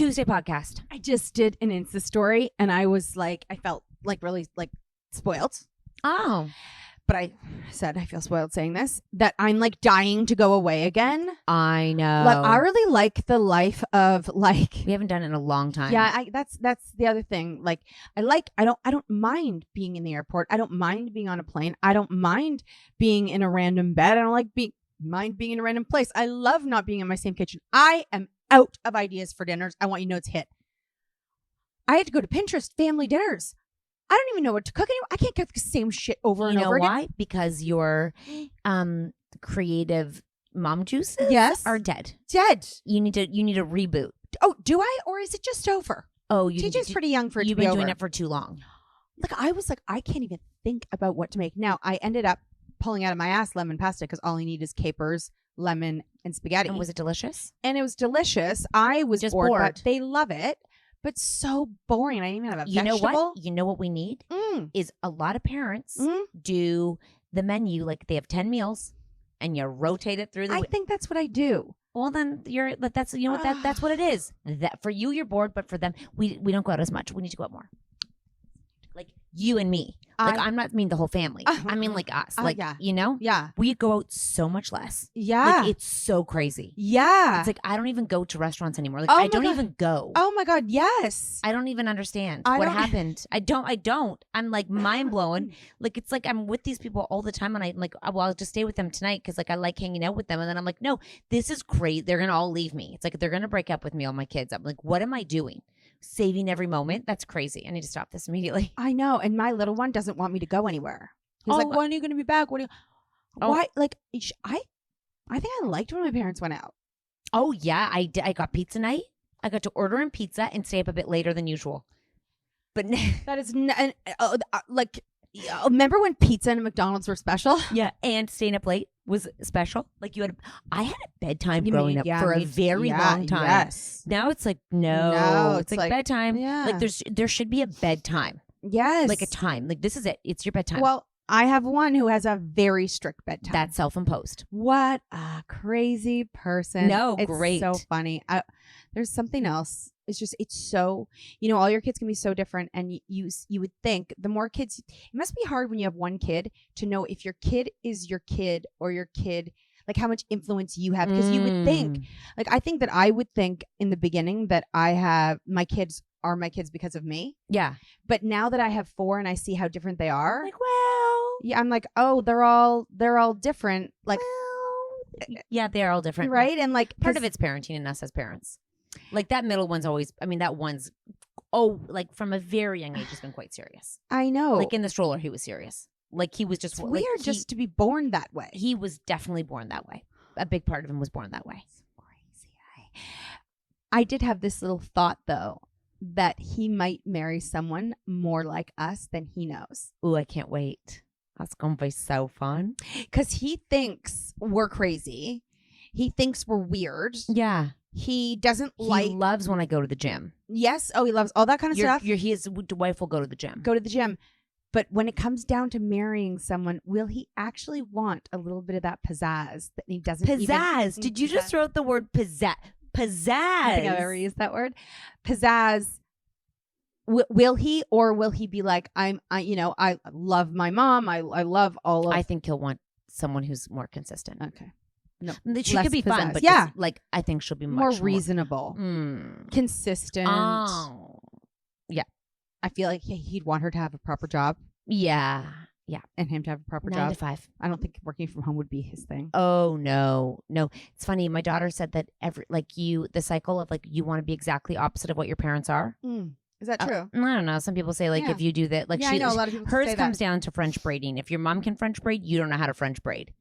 Tuesday podcast. I just did an Insta story and I was like, I felt like really like spoiled. Oh. But I said, I feel spoiled saying this, that I'm like dying to go away again. I know. Like, I really like the life of like, we haven't done it in a long time. yeah, that's the other thing. Like, I don't mind being in the airport. I don't mind being on a plane. I don't mind being in a random bed. I don't like mind being in a random place. I love not being in my same kitchen. I am out of ideas for dinners. I want you to know it's hit. I had to go to Pinterest family dinners. I don't even know what to cook anymore. I can't cook the same shit over and over again. You know why? Because your creative mom juices are dead. Dead. You need to reboot. Oh, do I? Or is it just over? Oh, TJ's pretty young for it to be over. You've been doing it for too long. Like, I was like, I can't even think about what to make. Now, I ended up pulling out of my ass lemon pasta because all I need is capers, lemon, and spaghetti. And was it delicious? And it was delicious. I was just bored, but they love it. But so boring. I didn't even have a vegetable. You know what we need? Is a lot of parents do the menu like they have 10 meals and you rotate it through the I think that's what I do. Well, then that's what it is. That for you, you're bored, but for them, we don't go out as much. We need to go out more. Like you and me. Like I'm not mean the whole family. I mean like us. Like you know? Yeah. We go out so much less. Yeah. Like it's so crazy. Yeah. It's like I don't even go to restaurants anymore. Like I don't even go. Oh my God, yes. I don't even understand what happened. I don't. I'm like mind blown. Like it's like I'm with these people all the time and I'm like, well, I'll just stay with them tonight because like I like hanging out with them. And then I'm like, no, this is great. They're gonna all leave me. It's like they're gonna break up with me, all my kids. I'm like, what am I doing? Saving every moment. That's crazy. I need to stop this immediately. I know. And my little one doesn't want me to go anywhere. He's like, when are you going to be back? Why? Like, I think I liked when my parents went out. Oh, yeah. I did. I got pizza night. I got to order in pizza and stay up a bit later than usual. But that is like, remember when pizza and McDonald's were special? Yeah. And staying up late was special. Like I had a bedtime growing up for a very long time. Yes. Now it's like, no, it's like bedtime. Yeah. Like there should be a bedtime. Yes. Like a time. Like this is it. It's your bedtime. Well, I have one who has a very strict bedtime. That's self-imposed. What a crazy person. No, it's great. So funny. There's something else. It's so, all your kids can be so different. And you would think the more kids, it must be hard when you have one kid to know if your kid is your kid or your kid, like how much influence you have. Because you would think, like, I think that I would think in the beginning that my kids are my kids because of me. Yeah. But now that I have 4 and I see how different they are. Like, well. Yeah, I'm like, oh, they're all different. Like, yeah, they're all different. Right? And like part of it's parenting and us as parents. Like that middle one's always, that one's, like from a very young age has been quite serious. I know. Like in the stroller, he was serious. Like he was just it's weird just to be born that way. He was definitely born that way. A big part of him was born that way. It's crazy. I did have this little thought though, that he might marry someone more like us than he knows. Ooh, I can't wait. That's going to be so fun. Because he thinks we're crazy. He thinks we're weird. Yeah. He doesn't He loves when I go to the gym. Yes. Oh, he loves all that kind of stuff. His wife will go to the gym. Go to the gym. But when it comes down to marrying someone, will he actually want a little bit of that pizzazz that he doesn't Pizzazz. Did you just throw out the word pizzazz? Pizzazz. I think I've ever used that word. Pizzazz. Will he, or will he be like, I love my mom. I love all of. I think he'll want someone who's more consistent. Okay. No, she could be fun, but yeah, I think she'll be more much reasonable, consistent. Oh, yeah. I feel like he'd want her to have a proper job. Yeah, yeah, and him to have a proper 9 job. 9 to 5. I don't think working from home would be his thing. Oh no. It's funny. My daughter said that the cycle of like you want to be exactly opposite of what your parents are. Is that true? I don't know. Some people say like if you do that, like I know a lot of people hers say comes that. down to French braiding. If your mom can French braid, you don't know how to French braid.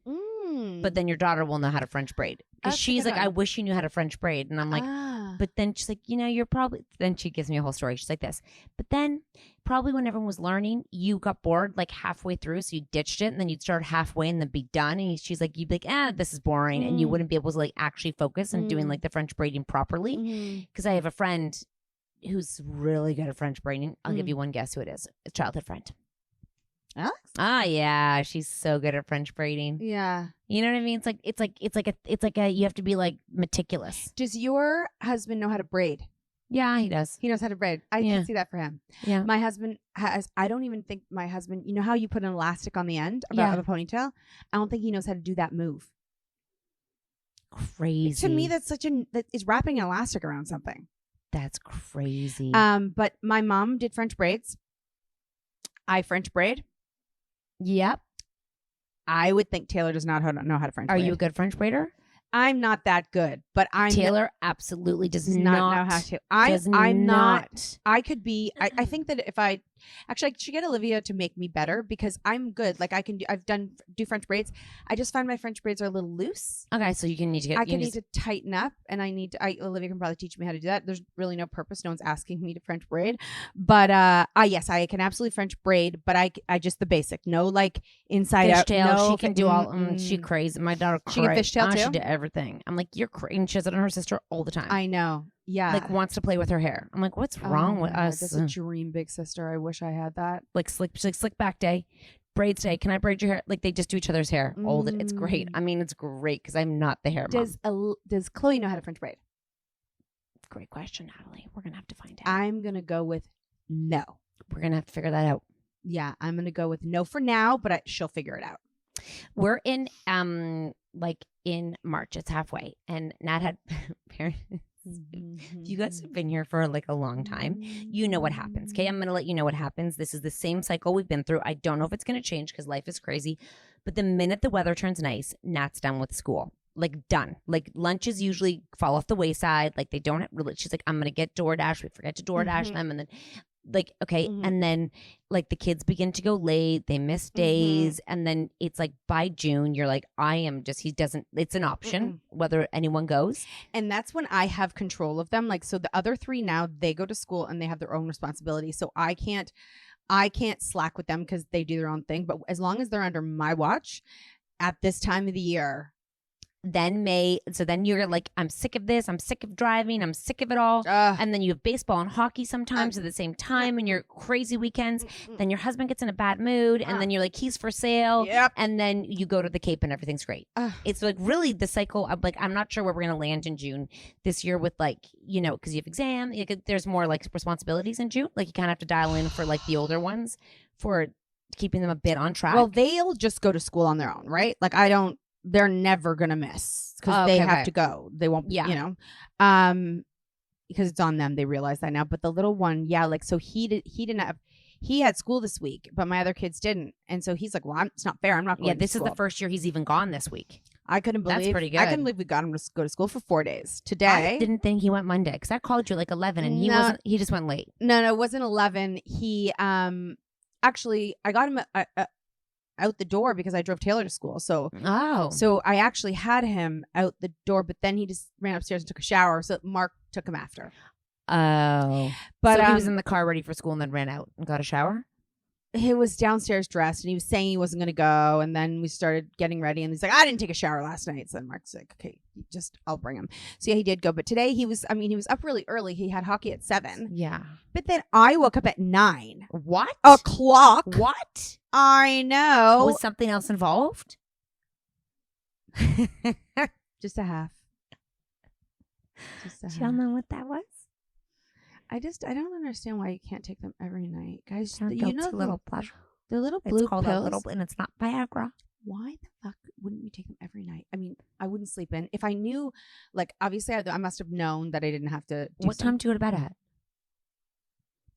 But then your daughter will know how to French braid. Because she's like, I wish you knew how to French braid. And I'm like, but then she's like, you're probably, then she gives me a whole story. She's like this. But then probably when everyone was learning, you got bored like halfway through. So you ditched it and then you'd start halfway and then be done. And she's like, you'd be like, this is boring. And you wouldn't be able to like actually focus on doing like the French braiding properly. Because I have a friend who's really good at French braiding. I'll give you one guess who it is. A childhood friend. Alex? Ah, yeah, she's so good at French braiding. Yeah, you know what I mean. It's like a you have to be like meticulous. Does your husband know how to braid? Yeah, he does. He knows how to braid. I can see that for him. Yeah. My husband I don't even think my husband, you know how you put an elastic on the end of a ponytail? I don't think he knows how to do that move. Crazy. To me, that is wrapping an elastic around something. That's crazy. But my mom did French braids. I French braid. Yep. I would think Taylor does not know how to French braid. Are you a good French braider? I'm not that good, but Taylor absolutely does not know how to. I'm not. I could be. I think that if I should get Olivia to make me better because I'm good. Like I can do. I've do French braids. I just find my French braids are a little loose. Okay, so you need to get. I need to tighten up, and Olivia can probably teach me how to do that. There's really no purpose. No one's asking me to French braid, but yes, I can absolutely French braid. But I just the basic. No like inside out. No, she can do all. She crazy. My daughter. She can fishtail too. She did everything. I'm like, you're crazy. And she has it on her sister all the time. I know. Yeah. Like wants to play with her hair. I'm like, what's wrong with us? That's a dream big sister. I wish I had that. Like slick back day, braids day. Can I braid your hair? Like they just do each other's hair. It's great. I mean, it's great because I'm not the hair mom. Does Chloe know how to French braid? Great question, Natalie. We're going to have to find out. I'm going to go with no. We're going to have to figure that out. Yeah. I'm going to go with no for now, but she'll figure it out. We're in in March. It's halfway, and Nat had parents. You guys have been here for like a long time. You know what happens. Okay, I'm gonna let you know what happens. This is the same cycle we've been through. I don't know if it's gonna change because life is crazy. But the minute the weather turns nice, Nat's done with school. Like done. Like lunches usually fall off the wayside. Like they don't really. She's like, I'm gonna get DoorDash. We forget to DoorDash them, and then. Like, okay. And then like the kids begin to go late. They miss days. And then it's like by June, you're like, it's an option whether anyone goes. And that's when I have control of them. Like, so the other three now they go to school and they have their own responsibility. So I can't slack with them because they do their own thing. But as long as they're under my watch at this time of the year, then you're like, I'm sick of this. I'm sick of driving. I'm sick of it all. And then you have baseball and hockey sometimes at the same time and your crazy weekends. Then your husband gets in a bad mood and then you're like, he's for sale. Yep. And then you go to the Cape and everything's great. It's like really the cycle of like, I'm not sure where we're going to land in June this year with like, you know, because you have exam. There's more like responsibilities in June. Like you kind of have to dial in for like the older ones for keeping them a bit on track. Well, they'll just go to school on their own, right? Like they're never gonna miss because they have to go. They won't, you know, because it's on them. They realize that now. But the little one, like so he had school this week, but my other kids didn't, and so he's like, well, it's not fair. I'm not going. Yeah, this to is the first year he's even gone this week. I couldn't believe that's pretty good. I couldn't believe we got him to go to school for 4 days. Today, I didn't think he went Monday because I called you like 11 and he wasn't. He just went late. No, it wasn't 11. He actually I got him out the door because I drove Taylor to school. So I actually had him out the door, but then he just ran upstairs and took a shower. So Mark took him after. Oh, but so he was in the car ready for school and then ran out and got a shower. He was downstairs dressed and he was saying he wasn't going to go. And then we started getting ready and he's like, I didn't take a shower last night. So then Mark's like, okay, I'll bring him. So yeah, he did go. But today he was up really early. He had hockey at 7. Yeah. But then I woke up at 9. What? O'clock. What? I know. Was something else involved? Just a half. Do y'all know what that was? I don't understand why you can't take them every night, guys. You know, little pleasure. The little blue pills. And it's not Viagra. Why the fuck wouldn't we take them every night? I mean, I wouldn't sleep in if I knew. Like, obviously, I must have known that I didn't have to. What time do you go to bed at?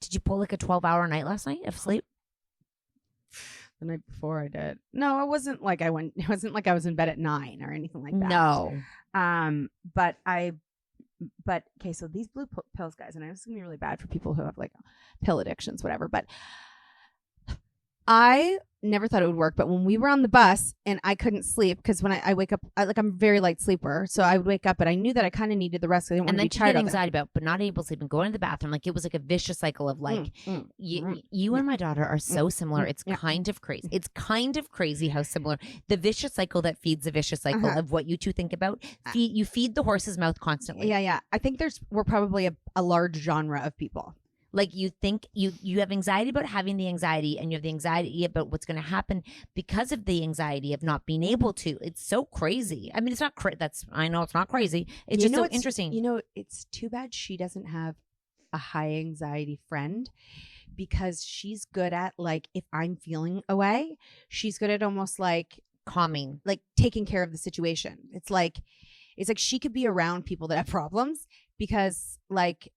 Did you pull like a 12-hour night last night of sleep? The night before I did. No, it wasn't like I went. It wasn't like I was in bed at 9 or anything like that. No. But okay, so these blue pills, guys, and I know it's gonna be really bad for people who have like pill addictions, whatever. But I never thought it would work. But when we were on the bus and I couldn't sleep because when I wake up, I'm a very light sleeper, so I would wake up, but I knew that I kind of needed the rest. I didn't want to be tired. And then you get anxiety about, but not able to sleep and going to the bathroom. Like it was like a vicious cycle of like you and my daughter are so similar. It's kind of crazy. It's kind of crazy how similar the vicious cycle that feeds the vicious cycle of what you two think about. You feed the horse's mouth constantly. Yeah. I think we're probably a large genre of people. Like you think you have anxiety about having the anxiety and you have the anxiety about what's going to happen because of the anxiety of not being able to. It's so crazy. I mean, it's not I know it's not crazy. It's just so interesting. You know, it's too bad she doesn't have a high anxiety friend because she's good at like, if I'm feeling away, she's good at almost like calming, like taking care of the situation. It's like she could be around people that have problems because like,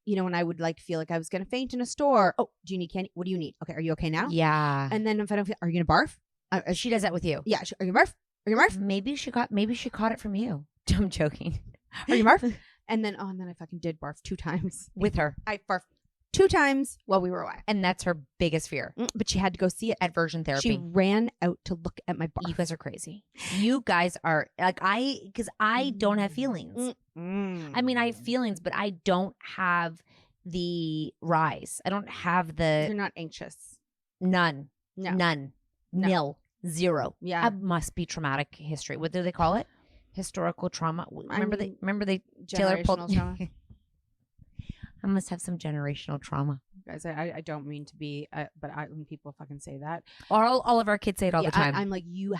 you know, when I would like feel like I was going to faint in a store. Oh, do you need candy? What do you need? Okay. Are you okay now? Yeah. And then if I don't feel, are you going to barf? She does that with you. Yeah. Are you barf? Are you barf? Maybe she caught it from you. I'm joking. Are you barf? And then I fucking did barf 2 times with her. I barfed 2 times while we were away. And that's her biggest fear. But she had to go see it. Aversion therapy. She ran out to look at my barf. You guys are crazy. You guys are like, because I don't have feelings. I mean, I have feelings, but I don't have the rise. I don't have the. You're not anxious. None. No. None. No. Nil. Zero. Yeah. That must be traumatic history. What do they call it? Historical trauma. Remember they Taylor pulled. Trauma. I must have some generational trauma. Guys, I don't mean to be, but when people fucking say that, all of our kids say it all the time. I'm like, you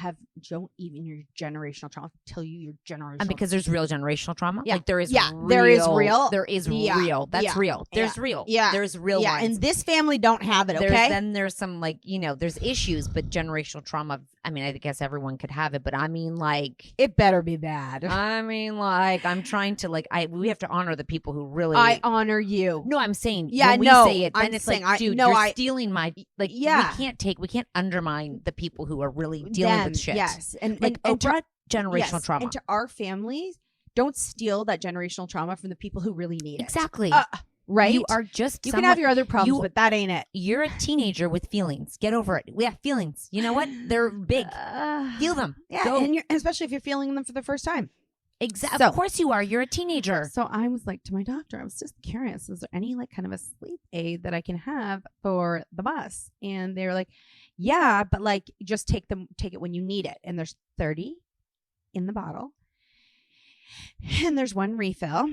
don't even your generational trauma. Tell you your generational. And because there's real generational trauma. Yeah. Like there is. Yeah. Real, there is real. There is real. That's real. There's real. Yeah. There's real. Yeah. ones. And this family don't have it. Okay. Then there's some like, you know, there's issues, but generational trauma. I mean, I guess everyone could have it, but I mean, like, it better be bad. I mean, like, I'm trying to like, we have to honor the people who really. I honor you. No, I'm saying. Yeah. When we say it, then I'm it's saying, like, dude, you're stealing my like. Yeah. We can't undermine the people who are really dealing with shit. Yes, and Oprah, generational trauma. And to our families, don't steal that generational trauma from the people who really need it. Exactly. Right? You are just. You can have your other problems, but that ain't it. You're a teenager with feelings. Get over it. We have feelings. You know what? They're big. Feel them. Yeah, and especially if you're feeling them for the first time. Exactly. So, of course you are. You're a teenager. So I was like to my doctor, I was just curious, is there any like kind of a sleep aid that I can have for the bus? And they were like, yeah, but like just take it when you need it. And there's 30 in the bottle. And there's 1 refill.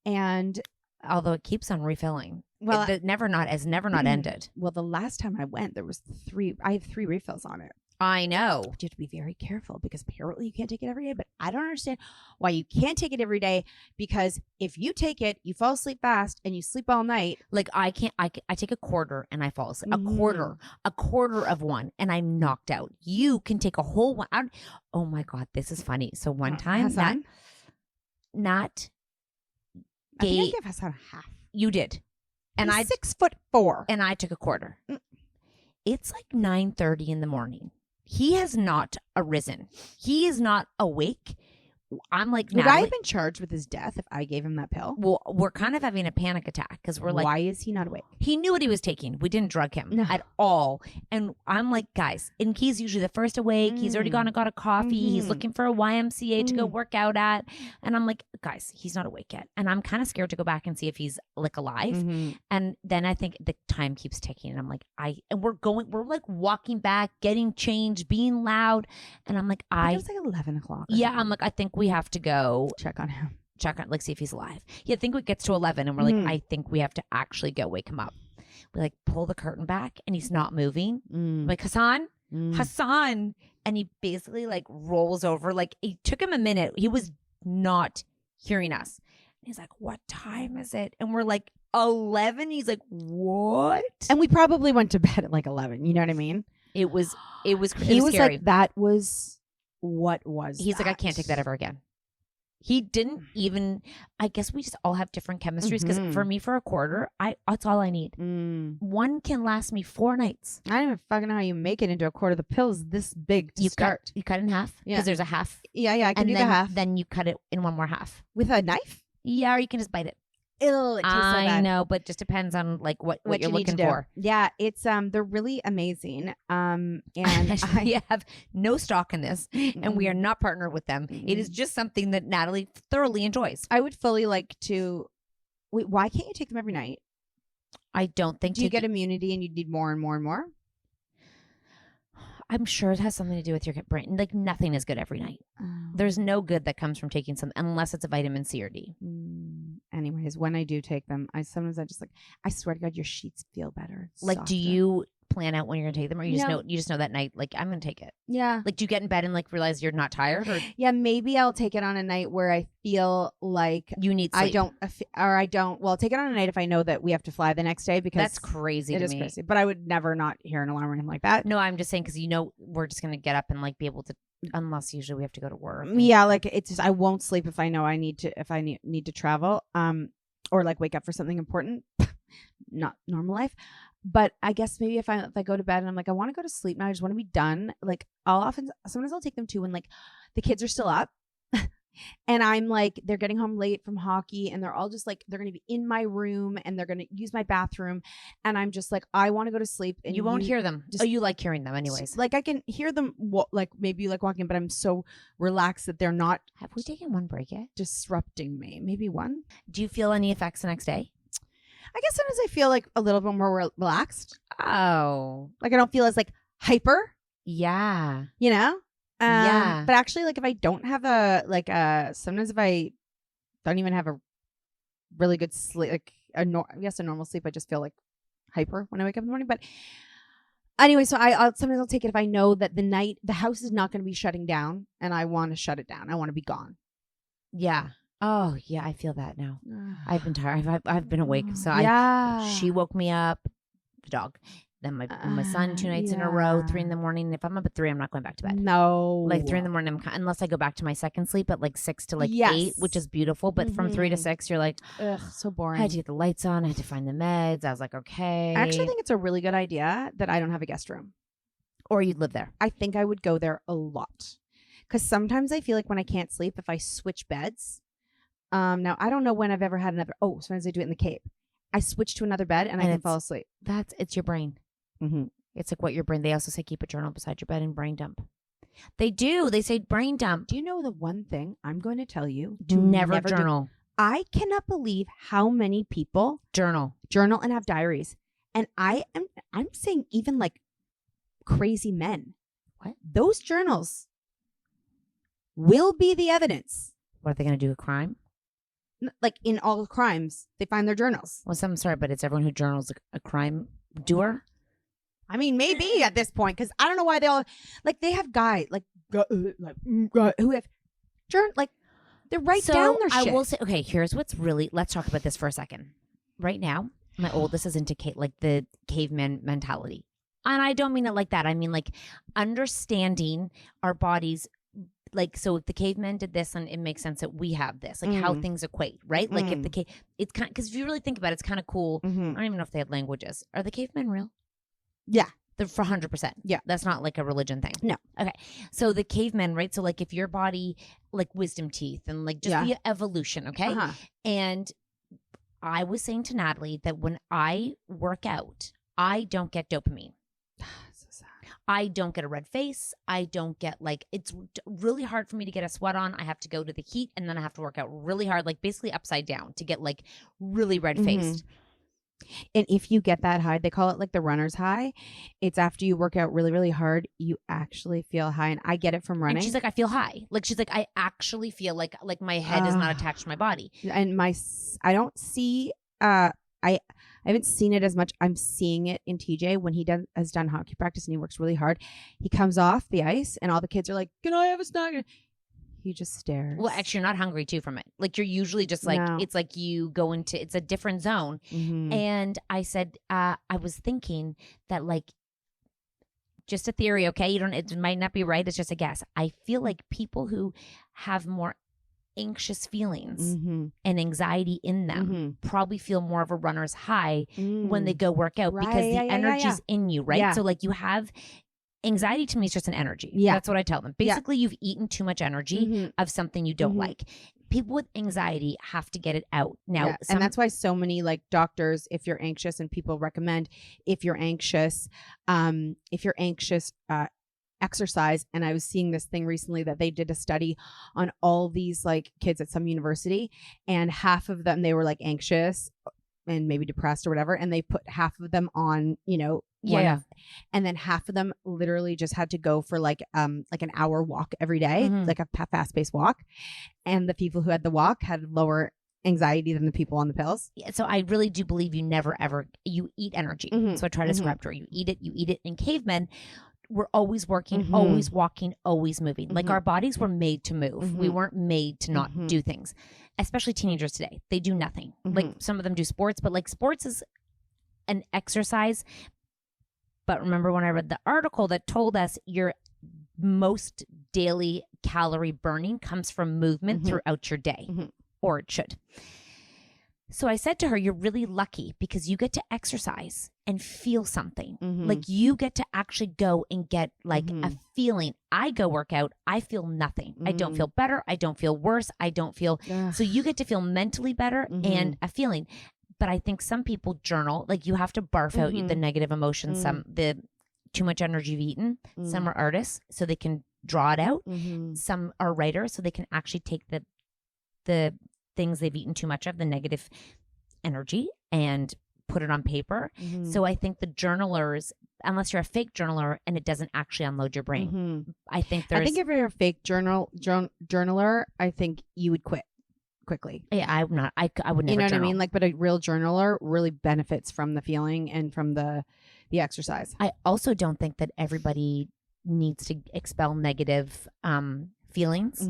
And although it keeps on refilling. Well, it never not ended. Well, the last time I went, there was 3. I have 3 refills on it. I know. You have to be very careful because apparently you can't take it every day. But I don't understand why you can't take it every day, because if you take it, you fall asleep fast and you sleep all night. Like I can't. I take a quarter and I fall asleep. A quarter of one, and I'm knocked out. You can take a whole one. Oh my God, this is funny. So one time, Nat gave. I think I gave Hassan half. You did, and I'm 6'4", and I took a quarter. It's like 9:30 in the morning. He has not arisen. He is not awake. I'm like, would I have been charged with his death if I gave him that pill? Well, we're kind of having a panic attack because we're like, why is he not awake? He knew what he was taking. We didn't drug him at all. And I'm like, guys, and he's usually the first awake. He's already gone and got a coffee. He's looking for a YMCA to go work out at. And I'm like, guys, he's not awake yet. And I'm kind of scared to go back and see if he's like alive. And then I think the time keeps ticking. And I'm like, we're like walking back, getting changed, being loud. And I'm like, it was like 11 o'clock. Yeah, I'm like, I think we have to go check on him. Like, see if he's alive. Yeah, I think it gets to 11 and we're like, I think we have to actually go wake him up. We like pull the curtain back and he's not moving. I'm like, Hassan. And he basically like rolls over. Like, it took him a minute. He was not hearing us. And he's like, what time is it? And we're like, 11. He's like, what? And we probably went to bed at like 11. You know what I mean? It was he was scary. Like, that was what was He's like, I can't take that ever again. He didn't even. I guess we just all have different chemistries, because for me, for a quarter, that's all I need. One can last me 4 nights. I don't even fucking know how you make it into a quarter. The pill's this big to start. You cut it in half, because there's a half. Yeah, I can do the half. Then you cut it in 1 more half with a knife. Yeah, or you can just bite it. Ew, it tastes so bad. I know, but just depends on like what you're looking for. Yeah, it's they're really amazing. And we have no stock in this, and we are not partnered with them. It is just something that Natalie thoroughly enjoys. I would fully like to. Wait, why can't you take them every night? I don't think. Do you get immunity and you need more and more and more? I'm sure it has something to do with your brain. Like, nothing is good every night. There's no good that comes from taking some, unless it's a vitamin C or D. Anyways, when I do take them, I sometimes just like, I swear to God, your sheets feel better. It's like, softer. do you plan out when you're gonna take them, or you just know that night, like, I'm gonna take it? Yeah. Like, do you get in bed and like realize you're not tired? Or yeah, maybe I'll take it on a night where I feel like you need sleep. I don't. Well, I'll take it on a night if I know that we have to fly the next day, because that's crazy. It is crazy. But I would never not hear an alarm or anything like that. No, I'm just saying because we're just gonna get up and like be able to, unless usually we have to go to work. Yeah, like it's just I won't sleep if I know I need to travel, or like wake up for something important. Not normal life. But I guess maybe if I go to bed and I'm like, I want to go to sleep now, I just want to be done. Like sometimes I'll take them too when like the kids are still up and I'm like, they're getting home late from hockey and they're all just like, they're going to be in my room and they're going to use my bathroom. And I'm just like, I want to go to sleep. And you won't hear them. You like hearing them anyways. Like I can hear them like maybe like walking, but I'm so relaxed that they're not. Have we taken one break yet? Disrupting me. Maybe one. Do you feel any effects the next day? I guess sometimes I feel like a little bit more relaxed. Oh. Like I don't feel as like hyper. Yeah. You know? Yeah. But actually, like if I don't have sometimes if I don't even have a really good sleep, like a normal sleep, I just feel like hyper when I wake up in the morning. But anyway, so I'll sometimes I'll take it if I know that the house is not going to be shutting down and I want to shut it down. I want to be gone. Yeah. Oh yeah, I feel that now. I've been tired. I've been awake. So she woke me up. The dog. Then my son 2 nights in a row, 3 a.m. If I'm up at 3, I'm not going back to bed. No, like 3 a.m. unless I go back to my second sleep at like 6 to like 8, which is beautiful. But from 3 to 6, you're like, ugh, so boring. I had to get the lights on. I had to find the meds. I was like, okay. I actually think it's a really good idea that I don't have a guest room, or you'd live there. I think I would go there a lot because sometimes I feel like when I can't sleep, if I switch beds. Now I don't know when I've ever had another. Oh, sometimes I do it in the Cape. I switch to another bed and I can fall asleep. It's your brain. Mm-hmm. It's like what your brain. They also say keep a journal beside your bed and brain dump. They do. They say brain dump. Do you know the one thing I'm going to tell you? Never journal. I cannot believe how many people journal and have diaries. And I'm saying even like crazy men. What? Those journals will be the evidence. What are they going to do? A crime? Like in all crimes, they find their journals. Well, I'm sorry, but it's everyone who journals a crime doer. I mean, maybe at this point, because I don't know why they all like they have guys who have journal like they write down their shit. I will say, okay, here's what's really. Let's talk about this for a second. Right now, my oldest is into like the caveman mentality, and I don't mean it like that. I mean like understanding our bodies. Like, so if the cavemen did this, and it makes sense that we have this, like how things equate, right? Like if the it's kind because if you really think about it, it's kind of cool. I don't even know if they had languages. Are the cavemen real? Yeah. They're for 100%. Yeah. That's not like a religion thing. No. Okay. So the cavemen, right? So like if your body, like wisdom teeth and like just the evolution, okay? And I was saying to Natalie that when I work out, I don't get dopamine. I don't get a red face. I don't get like, it's really hard for me to get a sweat on. I have to go to the heat and then I have to work out really hard, like basically upside down to get like really red faced. And if you get that high, they call it like the runner's high. It's after you work out really, really hard, you actually feel high. And I get it from running. And she's like, I feel high. Like she's like, I actually feel like my head is not attached to my body. And I don't see, I haven't seen it as much. I'm seeing it in TJ when he has done hockey practice and he works really hard. He comes off the ice and all the kids are like, can I have a snack? He just stares. Well, actually, you're not hungry too from it. Like you're usually just like, it's like you go into, it's a different zone. And I said, I was thinking that like, just a theory, okay? It might not be right. It's just a guess. I feel like people who have more anxious feelings and anxiety in them probably feel more of a runner's high when they go work out because the energy's in you, right? So like you have anxiety. To me is just an energy. That's what I tell them. Basically you've eaten too much energy of something you don't like. People with anxiety have to get it out now. And that's why so many like doctors, if you're anxious, and people recommend if you're anxious exercise. And I was seeing this thing recently that they did a study on all these like kids at some university, and half of them, they were like anxious and maybe depressed or whatever. And they put half of them on, and then half of them literally just had to go for like an hour walk every day, like a fast paced walk. And the people who had the walk had lower anxiety than the people on the pills. Yeah, so I really do believe you never ever, you eat energy. So I try to describe to her, you eat it. In cavemen, we're always working, always walking, always moving. Like our bodies were made to move. We weren't made to not do things. Especially teenagers today. They do nothing. Like some of them do sports, but like sports is an exercise. But remember when I read the article that told us your most daily calorie burning comes from movement throughout your day, or it should. So I said to her, you're really lucky because you get to exercise and feel something. Like you get to actually go and get like a feeling. I go work out, I feel nothing. I don't feel better. I don't feel worse. I don't feel. So you get to feel mentally better and a feeling. But I think some people journal, like you have to barf out the negative emotions, some the too much energy you've eaten. Some are artists, so they can draw it out. Some are writers, so they can actually take the things they've eaten too much of, the negative energy, and put it on paper. So I think the journalers, unless you're a fake journaler and it doesn't actually unload your brain, I think if you're a fake journaler, I think you would quit quickly. Yeah, I'm not. I would never. You know what journal. I mean? Like, but a real journaler really benefits from the feeling and from the exercise. I also don't think that everybody needs to expel negative feelings.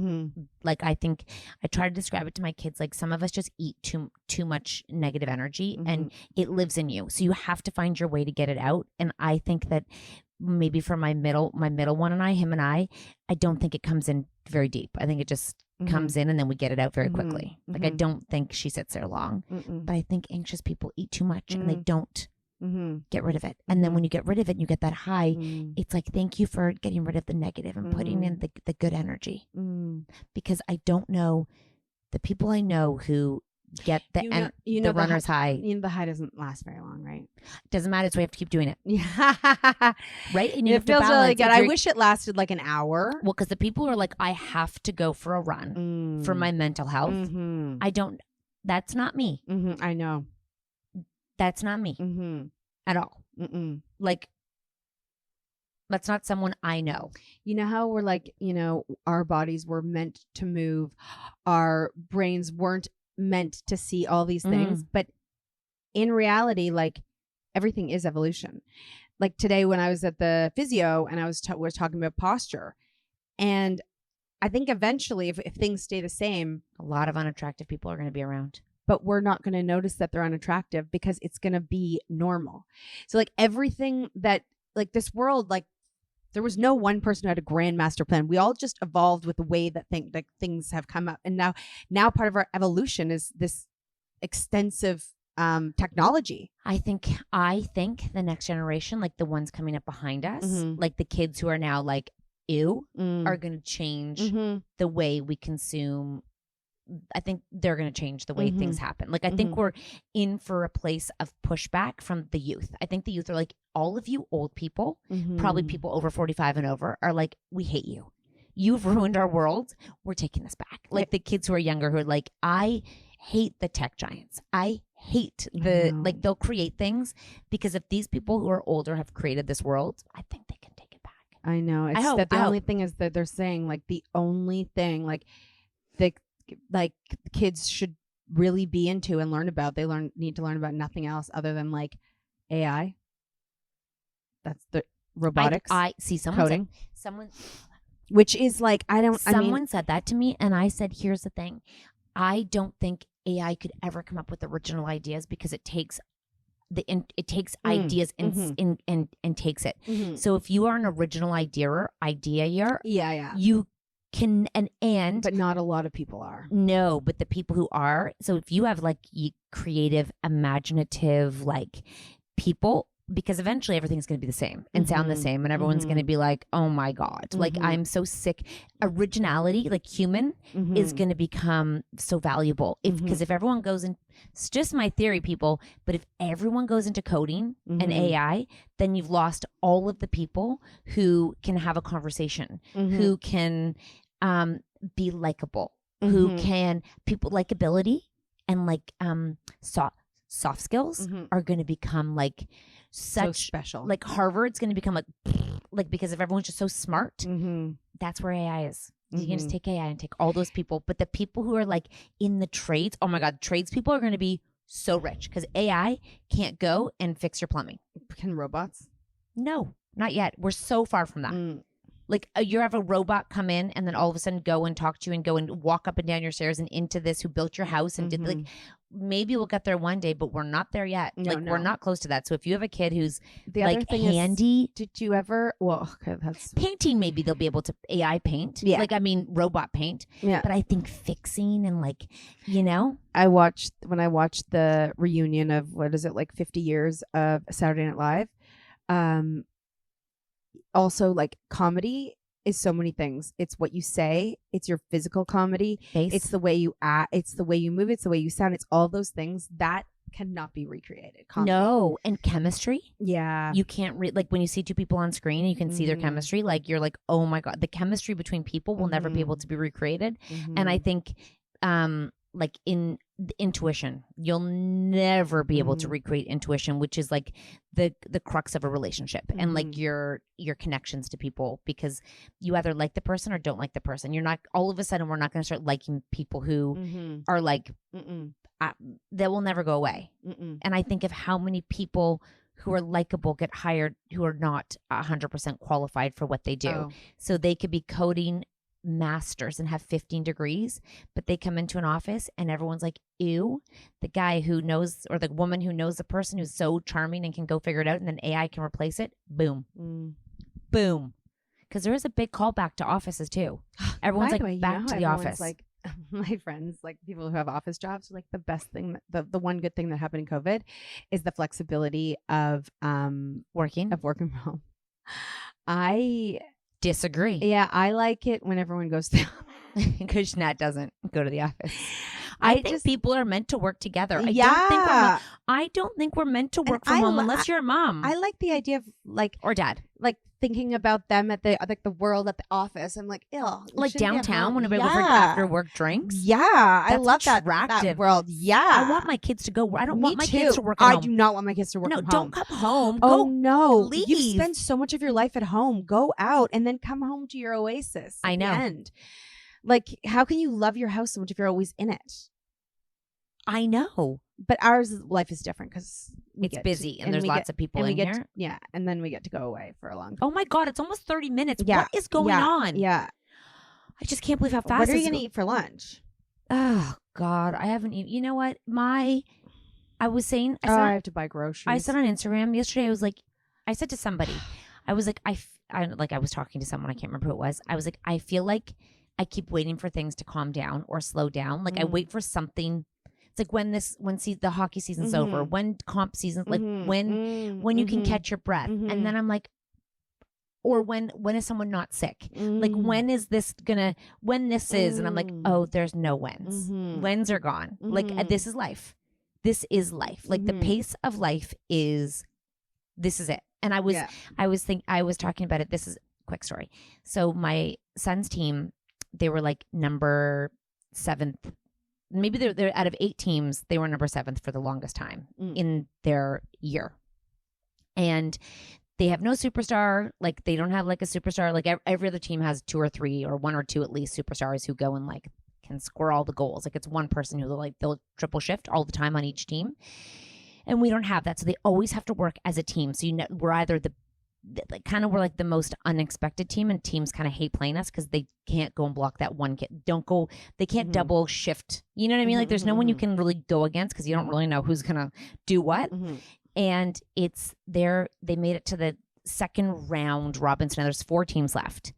Like I think I try to describe it to my kids, like some of us just eat too much negative energy and it lives in you, so you have to find your way to get it out. And I think that maybe for my middle one and him and I don't think it comes in very deep. I think it just comes in and then we get it out very quickly. Like I don't think she sits there long, but I think anxious people eat too much and they don't get rid of it. And then when you get rid of it, you get that high. It's like, thank you for getting rid of the negative and putting in the good energy. Because I don't know the people I know who get the the runner's high. The high doesn't last very long, right? Doesn't matter. So we have to keep doing it. Yeah. Right? And you have feels to balance. Really good. I wish it lasted like an hour. Well, because the people who are like, I have to go for a run for my mental health. I don't. That's not me. I know. That's not me at all. Like, that's not someone I know. You know how we're like, our bodies were meant to move. Our brains weren't meant to see all these things. But in reality, like, everything is evolution. Like today when I was at the physio and I was talking about posture. And I think eventually if things stay the same, a lot of unattractive people are going to be around. But we're not going to notice that they're unattractive because it's going to be normal. So like everything that, like this world, like there was no one person who had a grand master plan. We all just evolved with the way that things have come up. And now part of our evolution is this extensive technology. I think the next generation, like the ones coming up behind us, like the kids who are now like, ew, are going to change the way we consume. I think they're going to change the way things happen. Like, I think we're in for a place of pushback from the youth. I think the youth are like, all of you old people, probably people over 45 and over, are like, we hate you. You've ruined our world. We're taking this back. Like the kids who are younger who are like, I hate the tech giants. I hate like they'll create things because if these people who are older have created this world, I think they can take it back. I know. It's that the only thing is that they're saying like the only thing like kids should really be into and learn about. They need to learn about nothing else other than like AI. That's the robotics. I see someone which is like, someone said that to me and I said, here's the thing. I don't think AI could ever come up with original ideas because it takes ideas and takes it. So if you are an original ideator, you can but not a lot of people are. No, but the people who are, so if you have like creative, imaginative like people, because eventually everything's going to be the same and sound the same and everyone's going to be like, oh my God, like I'm so sick. Originality, like human, is going to become so valuable because if everyone goes in, it's just my theory, people, but if everyone goes into coding and AI, then you've lost all of the people who can have a conversation, who can be likable, who can, people likability and like soft skills are going to become like so special. Like Harvard's going to become like because if everyone's just so smart, that's where AI is. You can just take AI and take all those people. But the people who are like in the trades, oh my God, tradespeople are going to be so rich because AI can't go and fix your plumbing. Can robots? No, not yet. We're so far from that. Like you have a robot come in and then all of a sudden go and talk to you and go and walk up and down your stairs and into this who built your house and did like, maybe we'll get there one day, but we're not there yet. We're not close to that. So if you have a kid who's the other thing handy, did you ever? Well, okay, that's painting. Maybe they'll be able to AI paint. Yeah, like robot paint. Yeah, but I think fixing and when I watched the reunion of 50 years of Saturday Night Live. Also, comedy is so many things. It's what you say. It's your physical comedy. Face. It's the way you act. It's the way you move. It's the way you sound. It's all those things that cannot be recreated. Comedy. No, and chemistry. Yeah, you can't when you see two people on screen and you can see their chemistry. You're like, oh my God, the chemistry between people will never be able to be recreated. And I think, in intuition, you'll never be able to recreate intuition, which is the crux of a relationship and your connections to people, because you either like the person or don't like the person. You're not all of a sudden, we're not going to start liking people who are they will never go away. And I think of how many people who are likable get hired who are not 100% qualified for what they do. So they could be coding masters and have 15 degrees, but they come into an office and everyone's like, ew, the guy who knows or the woman who knows the person who's so charming and can go figure it out, and then AI can replace it. Boom. Boom. Because there is a big callback to offices too. Everyone's back to the office. My friends, people who have office jobs, are the best thing, the one good thing that happened in COVID is the flexibility of working from home. I disagree. Yeah, I like it when everyone goes to because Nat doesn't go to the office. I think people are meant to work together. I don't think we're meant to work from home unless you're a mom. I like the idea of or dad. Thinking about them at the world at the office. I'm like, ew. Downtown when everybody goes for after work drinks. Yeah, I love that world. Yeah. I want my kids to go. I don't want my kids to work at home. I do not want my kids to work at home. No, don't come home. Oh, no. Leave. You spend so much of your life at home. Go out and then come home to your oasis. I know. At the end. How can you love your house so much if you're always in it? I know. But ours life is different because it's busy and there's lots of people in here. Yeah. And then we get to go away for a long time. Oh my God, it's almost 30 minutes. Yeah. What is going on? Yeah. I just can't believe how fast. What are you going to eat for lunch? Oh God, I haven't eaten. You know what? I was saying. I have to buy groceries. I said on Instagram yesterday, I said to somebody, I was like, I was talking to someone, I can't remember who it was. I was like, I feel like I keep waiting for things to calm down or slow down. I wait for something. It's when the hockey season's over, when comp season, when you can catch your breath. And then I'm like, or when is someone not sick? When is this when this is? And I'm like, oh, there's no whens. Whens are gone. This is life. This is life. The pace of life this is it. And I was talking about it. This is a quick story. So my son's team, they were number 7th. Maybe they're out of 8 teams, they were number 7th for the longest time in their year. And they have no superstar. They don't have a superstar. Every other team has 2 or 3 or 1 or 2 at least superstars who go and can score all the goals. It's one person who they'll triple shift all the time on each team. And we don't have that. So they always have to work as a team. So we're either we're the most unexpected team, and teams kind of hate playing us because they can't go and block that one kid. They can't double shift. You know what I mean? There's no one you can really go against because you don't really know who's gonna do what. And they made it to the second round robin. So now there's 4 teams left.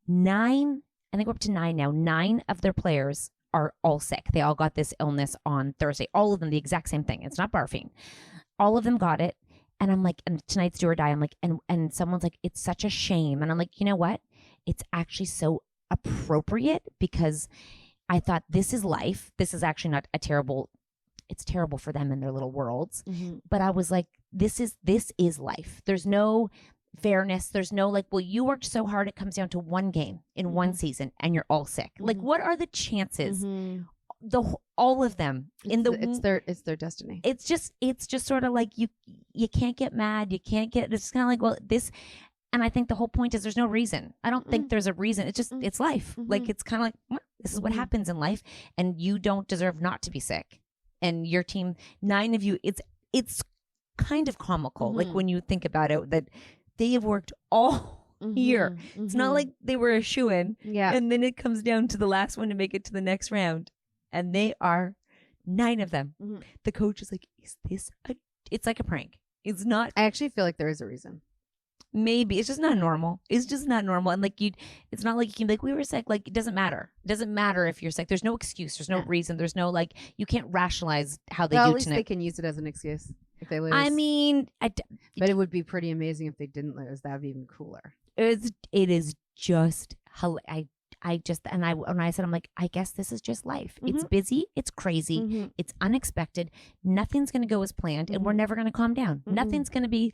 9, I think we're up to 9 now. 9 of their players are all sick. They all got this illness on Thursday. All of them, the exact same thing. It's not barfing. All of them got it. And I'm like, and tonight's do or die. I'm like, and someone's like, it's such a shame. And I'm like, you know what? It's actually so appropriate because I thought this is life. This is actually not it's terrible for them in their little worlds. But I was like, this is life. There's no fairness. There's no well, you worked so hard. It comes down to one game in one season and you're all sick. What are the chances? All of them it's their destiny. It's just sort of you can't get mad. You can't get, it's kind of well, this, And I think the whole point is there's no reason. I don't think there's a reason. It's just, it's life. Like, it's kind of like, well, this is what happens in life. And you don't deserve not to be sick. And your team, 9 of you, it's kind of comical. Like when you think about it, that they have worked all year. It's not like they were a shoo-in. Yeah. And then it comes down to the last one to make it to the next round. And they are 9 of them. The coach is like, is this it's like a prank. It's not. I actually feel like there is a reason. Maybe it's just not normal. It's just not normal. And like it's not like you can be like, we were sick. Like, it doesn't matter. It doesn't matter if you're sick. There's no excuse. There's no reason. There's no, like, you can't rationalize how they do at least tonight. they can use it as an excuse if they lose. I mean, but it would be pretty amazing if they didn't lose. That would be even cooler. It is just when I said, I'm like, I guess this is just life. It's busy. It's crazy. It's unexpected. Nothing's going to go as planned, and we're never going to calm down. Nothing's going to be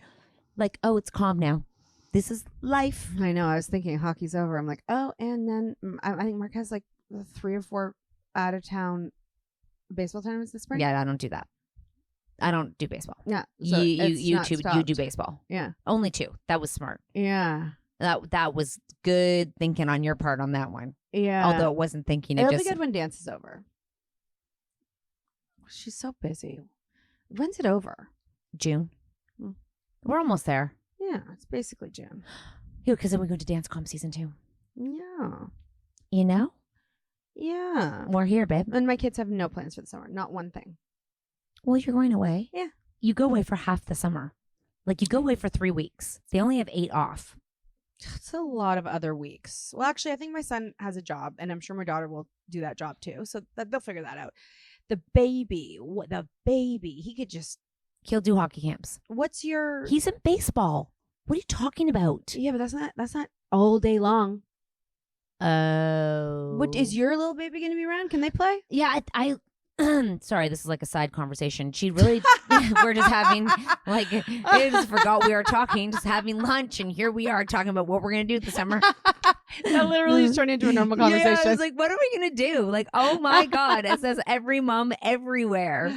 like, oh, it's calm now. This is life. I know. I was thinking hockey's over. I'm like, oh, and then I think Mark has like 3 or 4 out of town baseball tournaments this spring. Yeah, I don't do that. I don't do baseball. Yeah, so you do baseball. Yeah, only 2. That was smart. Yeah, that was good thinking on your part on that one. Yeah, although it wasn't thinking. It'll be good when dance is over. She's so busy. When's it over? June. We're almost there. Yeah, it's basically June. Yeah, because then we go to dance comp season 2. Yeah. You know? Yeah. We're here, babe. And my kids have no plans for the summer. Not one thing. Well, you're going away. Yeah. You go away for half the summer. Like, you go away for 3 weeks. They only have 8 off. It's a lot of other weeks. Well, actually, I think my son has a job, and I'm sure my daughter will do that job too. So they'll figure that out. The baby, he could just... He'll do hockey camps. What's your... He's in baseball. What are you talking about? Yeah, but that's not all day long. Oh. What is your little baby going to be around? Can they play? Yeah, I sorry, this is like a side conversation. She really we're just having like I just forgot we were talking, just having lunch, and here we are talking about what we're going to do this summer. That literally just turned into a normal conversation. Yeah, I was like, what are we going to do? Like, oh my God, it says every mom everywhere.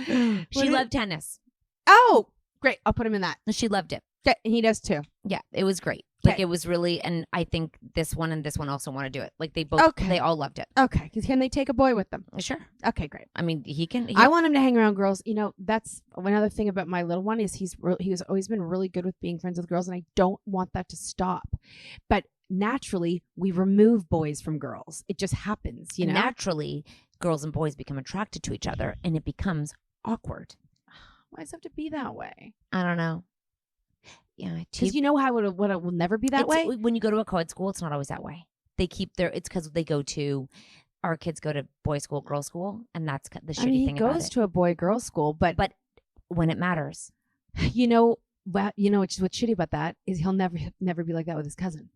She loved tennis. Oh, great. I'll put him in that. She loved it. Okay, he does too. Yeah, it was great. Like, it was really, and I think this one and this one also want to do it. Like, they all loved it. Okay, because can they take a boy with them? Sure. Okay, great. I mean, he can. I want him to hang around girls. You know, that's another thing about my little one is he's always been really good with being friends with girls, and I don't want that to stop. But naturally, we remove boys from girls. It just happens, you know? Naturally, girls and boys become attracted to each other, and it becomes awkward. Why does it have to be that way? I don't know. Yeah, because you know how it will never be that way. When you go to a co-ed school, it's not always that way. They keep it's because our kids go to boys' school, girls' school, and that's the shitty thing about it. He goes to a boy-girls school, but when it matters, what's shitty about that is he'll never be like that with his cousin.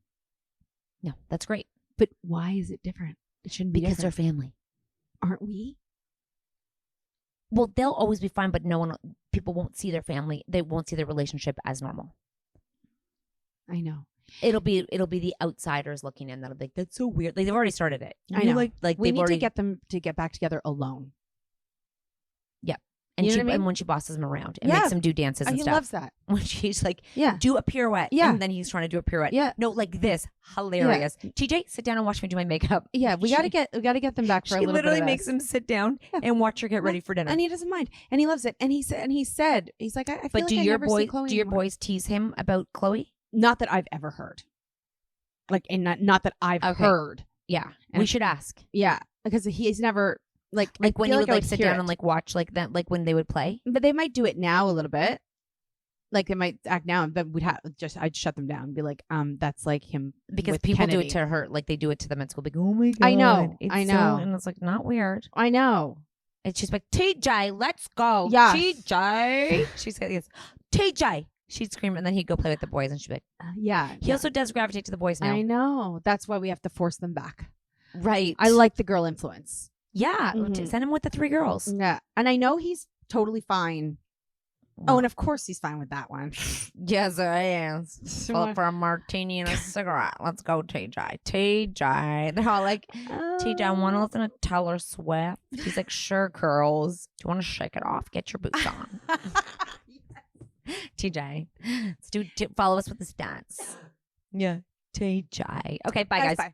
No, that's great. But why is it different? It shouldn't be because different. they're family, aren't we? Well, they'll always be fine, but people won't see their family. They won't see their relationship as normal. I know. It'll be the outsiders looking in that'll be like, that's so weird. Like, they've already started it. I know. Like we need to get them to get back together alone. Yeah. And and when she bosses him around and makes him do dances and he stuff. He loves that. When she's like, do a pirouette. Yeah. And then he's trying to do a pirouette. Yeah. No, like this. Hilarious. Yeah. TJ, sit down and watch me do my makeup. Yeah, we gotta get them back for a little bit. She literally makes him sit down and watch her get ready for dinner. And he doesn't mind. And he loves it. And he said, he's like, I feel like I never see Chloe do your boys tease him about Chloe? Not that I've ever heard. Like, and not that I've heard. Yeah. And we should ask. Yeah. Because he's never like when you would like sit down and like watch like that, like when they would play. But they might do it now a little bit. Like they might act now, but I'd shut them down and be like, that's like him. Because people Kennedy. do it to her, like they do it to them at school. Like, oh my God. I know. And it's like not weird. I know. It's just like, TJ, let's go. Yeah. TJ. She's like, TJ. She'd scream, and then he'd go play with the boys, and she'd be like, yeah. He also does gravitate to the boys now. I know. That's why we have to force them back. Right. I like the girl influence. Yeah. Mm-hmm. Send him with the 3 girls. Yeah. And I know he's totally fine. Oh, and of course he's fine with that one. Yes, I am. Pull up for a martini and a cigarette. Let's go, TJ. TJ. They're all like, TJ, I want to listen to Taylor Swift. He's like, sure, girls. Do you want to shake it off? Get your boots on. TJ, let's follow us with this dance. Yeah. TJ. Okay, bye guys. Bye.